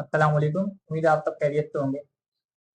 अस्सलाम वालेकुम। उम्मीद है आप सब खैरियत से होंगे।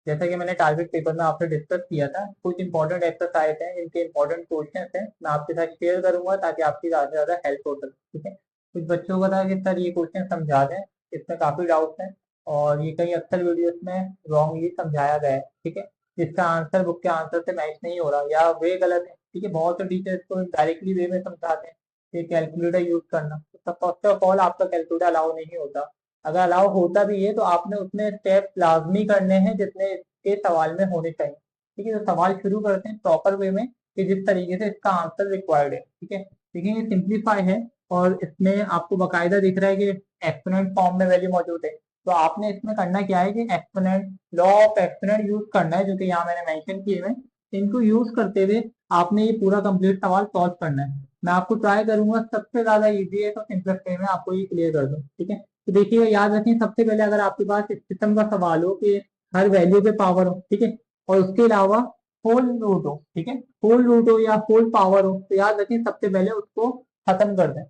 जैसा कि मैंने टारगेट पेपर में आपसे डिस्कस किया था, कुछ इंपॉर्टेंट एक्सरसाइज हैं, इनके इंपॉर्टेंट क्वेश्चन हैं, मैं आपके साथ शेयर करूंगा ताकि आपकी ज़्यादा से ज़्यादा हेल्प हो सके। ठीक है, कुछ बच्चों को था कि सर ये क्वेश्चन समझा दें, इसमें काफ़ी डाउट्स हैं और ये कई अक्सर वीडियोस में रॉन्गली समझाया गया है। ठीक है, जिसका आंसर बुक के आंसर से मैच नहीं हो रहा या वे गलत है। ठीक है, बहुत से टीचर्स को डायरेक्टली वे में समझाते हैं कि कैलकुलेटर यूज करना, तो फर्स्ट ऑफ ऑल आपका कैलकुलेटर अलाउ नहीं होता। अगर अलाउ होता भी है तो आपने उसमें स्टेप लाजमी करने हैं जितने के सवाल में होने चाहिए। ठीक है, तो सवाल शुरू करते हैं प्रॉपर वे में कि जिस तरीके से इसका आंसर रिक्वायर्ड है। ठीक है, देखिए ये सिंप्लीफाई है और इसमें आपको बकायदा दिख रहा है कि एक्सपोनेंट फॉर्म में वैल्यू मौजूद है। तो आपने इसमें करना क्या है कि exponent law of exponent use करना है, जो कि यहाँ मैंने मेंशन किए हुए। इनको यूज करते हुए आपने ये पूरा कंप्लीट सवाल सॉल्व करना है। मैं आपको ट्राई करूंगा सबसे ज्यादा इजी है तो सिंपलेस्ट वे में आपको ये क्लियर कर दूं। ठीक है, तो देखिएगा, याद रखें सबसे पहले अगर आपके पास इस किस्म का सवाल हो कि हर वैल्यू पे पावर हो, ठीक है, और उसके अलावा होल रूट हो, ठीक है, होल रूट हो या होल पावर हो, तो याद रखें सबसे पहले उसको खत्म कर दें।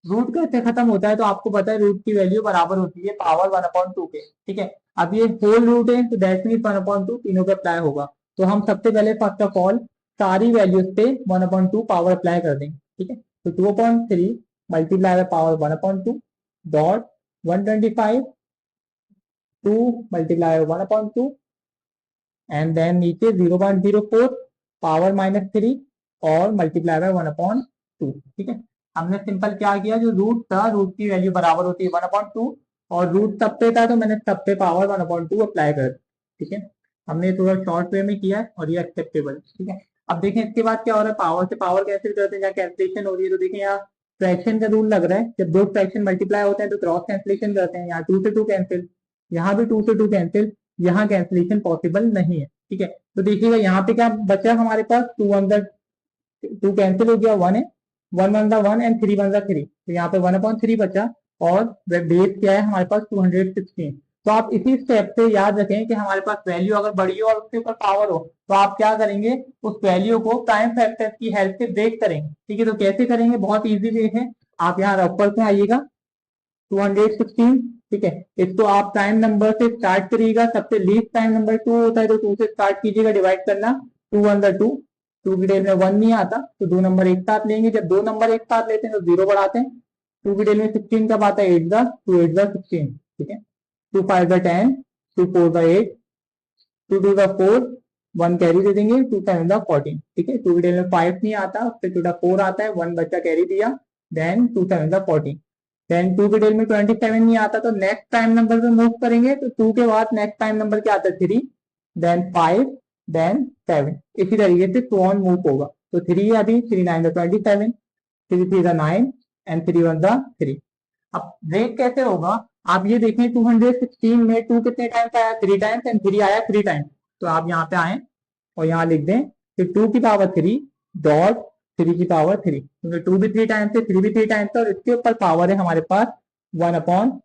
रूट कैसे खत्म होता है, तो आपको पता है रूट की वैल्यू बराबर होती है पावर 1/2 के। ठीक है, अब ये होल रूट है तो दैट मीन 1/2 तीनों पे अप्लाई होगा। तो हम सबसे पहले फर्स्ट ऑफ ऑल सारी वैल्यूज पे 1/2 पावर अप्लाई कर देंगे। ठीक है, तो 2/3 multiply by power 1/2 dot 125 2 multiply 1/2 and then नीचे 0.04 पावर -3 और मल्टीप्लाई बाय 1/2। ठीक है, हमने सिंपल क्या किया, जो रूट था रूट की वैल्यू बराबर होती है 1/2 और रूट सब पे था तो मैंने सब पे पावर 1/2 अप्लाई कर दी। ठीक है, हमने थोड़ा शॉर्ट वे में किया है और ये एक्सेप्टेबल। ठीक है, अब देखें इसके बाद क्या हो रहा है, पावर से पावर कैंसिल करते हैं, जहाँ कैंसिलेशन हो रही है तो देखें यहाँ फ्रैक्शन का रूल लग रहा है, जब दो फ्रैक्शन मल्टीप्लाई होते हैं तो क्रॉस कैंसिलेशन करते हैं। यहाँ 2 से 2 कैंसिल, यहाँ भी 2 से 2 कैंसिल, यहाँ कैंसिलेशन पॉसिबल नहीं है। ठीक है, तो देखिएगा यहाँ पे क्या बचा हमारे पास, 2 कैंसिल हो गया, 1 है, 1 एंड 3 तो यहाँ पे 1/3 बचा और बेस क्या है हमारे पास 216। तो आप इसी स्टेप से याद रखें कि हमारे पास वैल्यू अगर बड़ी हो और उसके ऊपर पावर हो तो आप क्या करेंगे, उस वैल्यू को प्राइम फैक्टर की हेल्प से ब्रेक करेंगे। ठीक है, तो कैसे करेंगे, बहुत इजी वे है। आप यहाँ रफर पे आइएगा, 216। ठीक है, इसको आप प्राइम नंबर से स्टार्ट करिएगा, सबसे लीस्ट प्राइम नंबर 2 होता है तो 2 से स्टार्ट कीजिएगा, डिवाइड करना 2 2 की डेल में 1 नहीं आता तो 2 नंबर एक साथ लेंगे, जब 2 नंबर एक साथ लेते हैं तो 0 बढ़ाते हैं। 2 की डेल में 16 कब आता है, 8 2 8 16। ठीक है, 2 5 10 2 4 8 2 2 4 1 कैरी दे देंगे, 2 7 14। ठीक है, 2 की डेल में 5 नहीं आता, फिर छोटा 4 आता है, 1 बच्चा कैरी दिया, देन 2 7 14। देन 2 की डेल में 27 नहीं आता तो नेक्स्ट प्राइम नंबर पे मूव करेंगे, तो 2 के बाद नेक्स्ट प्राइम नंबर क्या आता है, 3, देन 5, देन 7। इसी तरीके से टू ऑन मूव होगा। तो 3 अभी 3 9 27, 3 3 9 एंड 3 1 3। अब ब्रेक कैसे होगा, आप ये देखें 216 में 2 कितने टाइम्स आया, 3 टाइम्स एंड 3 आया 3 टाइम्स। तो आप यहाँ पे आए और यहाँ लिख दें कि 2 की पावर 3 डॉट 3 की पावर 3, क्योंकि 2 भी 3 टाइम्स है, 3 भी 3 टाइम्स है और इसके ऊपर पावर है हमारे पास 1/3।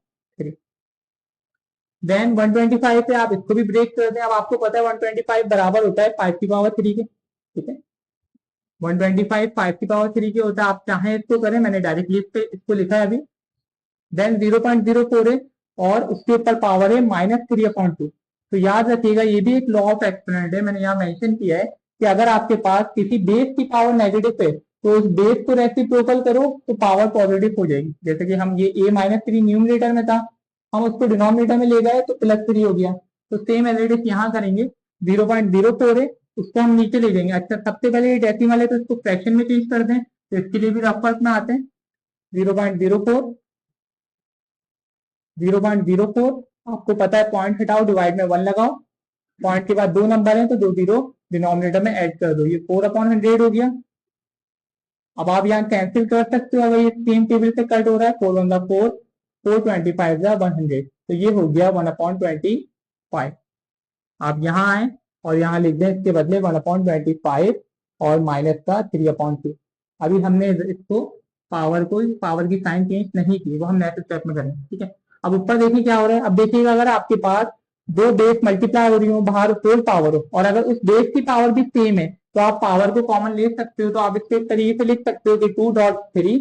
देन 125 से आप इसको भी ब्रेक कर दें। अब आपको पता है 125 बराबर होता है 5 की पावर 3 के। ठीक है, 125 5 की पावर 3 के होता है। आप चाहें इसको करें, मैंने डायरेक्टली इसको लिखा है अभी। देन 0.04 है और उसके ऊपर पावर है -3/2। तो याद रखिएगा ये भी एक लॉ ऑफ एक्सपोनेंट है, मैंने यहाँ मेंशन किया है कि अगर आपके पास किसी बेस की पावर नेगेटिव है तो उस बेस को रेसिप्रोकल करो तो पावर पॉजिटिव हो जाएगी। जैसे कि हम ये a-3 न्यूमरेटर में था, हम उसको डिनोमिनेटर में ले गए तो +3 हो गया। तो सेम एज इट इज यहाँ करेंगे, 0.04 है उसको हम नीचे ले जाएंगे। अच्छा, सबसे पहले ये डेसिमल है तो इसको फ्रैक्शन में चेंज कर दें, तो इसके लिए भी रफ वर्क में आते हैं। 0.04 0.04, आपको पता है पॉइंट हटाओ, डिवाइड में 1 लगाओ, पॉइंट के बाद 2 नंबर है तो 2 0 डिनोमिनेटर में ऐड कर दो, ये 4/100 हो गया। अब आप यहाँ कैंसिल कर सकते हो, अगर ये सेम टेबल से कट हो रहा है, 4 1 4 4 25 100, तो ये हो गया 1/25। आप यहाँ आए और यहाँ लिख दें इसके बदले 1/25 और माइनस का 3/2। अभी हमने इसको पावर की साइन चेंज नहीं की, वो हम नेक्स्ट स्टेप में करेंगे। ठीक है, अब ऊपर देखिए क्या हो रहा है। अब देखिएगा, अगर आपके पास दो बेस मल्टीप्लाई हो रही हो, बाहर होल पावर हो और अगर उस बेस की पावर भी सेम है तो आप पावर को कॉमन ले सकते हो। तो आप इसके तरीके से लिख सकते हो कि 2.3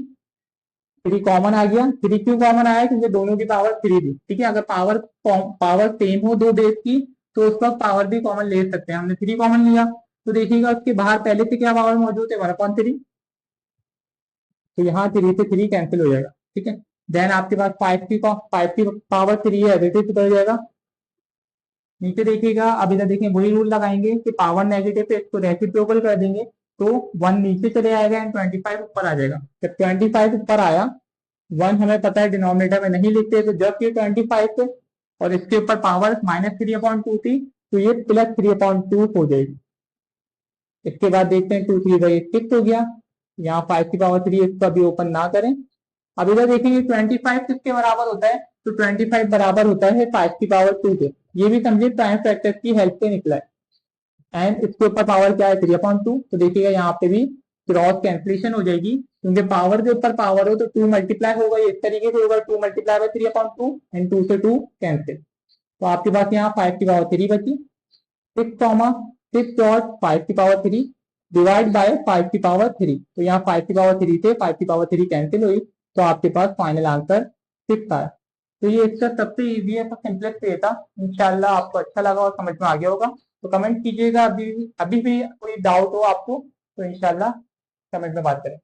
3 कॉमन आ गया। 3 क्यों कॉमन आया? क्योंकि दोनों की पावर 3 थी। ठीक है, अगर पावर पावर सेम हो दो बेस की तो उस वक्त पावर भी कॉमन ले सकते हैं। हमने 3 कॉमन लिया तो देखिएगा उसके बाहर पहले से क्या पावर मौजूद है, 1/3। तो यहाँ 3 से 3 कैंसिल हो जाएगा। ठीक है, देन आपके पास 5 की पावर 3 है, एज इट इज जाएगा। नीचे देखिएगा, अब इधर देखिए वही रूल लगाएंगे कि पावर नेगेटिव है, इसको रेसिप्रोकल कर देंगे तो 1 नीचे चले आएगा एंड 25 ऊपर आ जाएगा। जब 25 ऊपर आया, 1 हमें पता है डिनोमिनेटर में नहीं लिखते, तो जब ये 25 थे और इसके ऊपर पावर -3/2 थी तो ये +3/2 हो जाएगी। इसके बाद देखते हैं 2 3 6 हो गया। यहाँ 5 की पावर 3 इसको अभी ओपन ना करें। अब इधर देखेंगे 25 किसके बराबर होता है, तो 25 बराबर होता है 5 की पावर 2 के। ये भी समझिए प्राइम फैक्टर की हेल्प से निकला है। एंड इसके ऊपर पावर क्या है, 3/2। तो देखिएगा यहाँ पे भी क्रॉस कैंसिलेशन हो जाएगी, क्योंकि पावर के ऊपर पावर हो तो 2 मल्टीप्लाई होगा, इस तरीके से होगा 2 मल्टीप्लाई बाय 3/2 एंड 2 से 2 कैंसिल। तो आपके पास यहाँ 5 की पावर 3 बची। 6 डॉट 5 की पावर 3 डिवाइड बाय 5 की पावर 3। तो यहाँ 5 की पावर 3 से 5 की पावर 3 कैंसिल हुई, तो आपके पास फाइनल आंसर 6 आया। तो ये इसका सबसे इजीएस्ट और सिंपलेस्ट वे था। इंशाल्लाह आपको अच्छा लगा और समझ में आ गया होगा। तो कमेंट कीजिएगा, अभी भी कोई डाउट हो आपको तो इंशाल्लाह कमेंट में बात करें।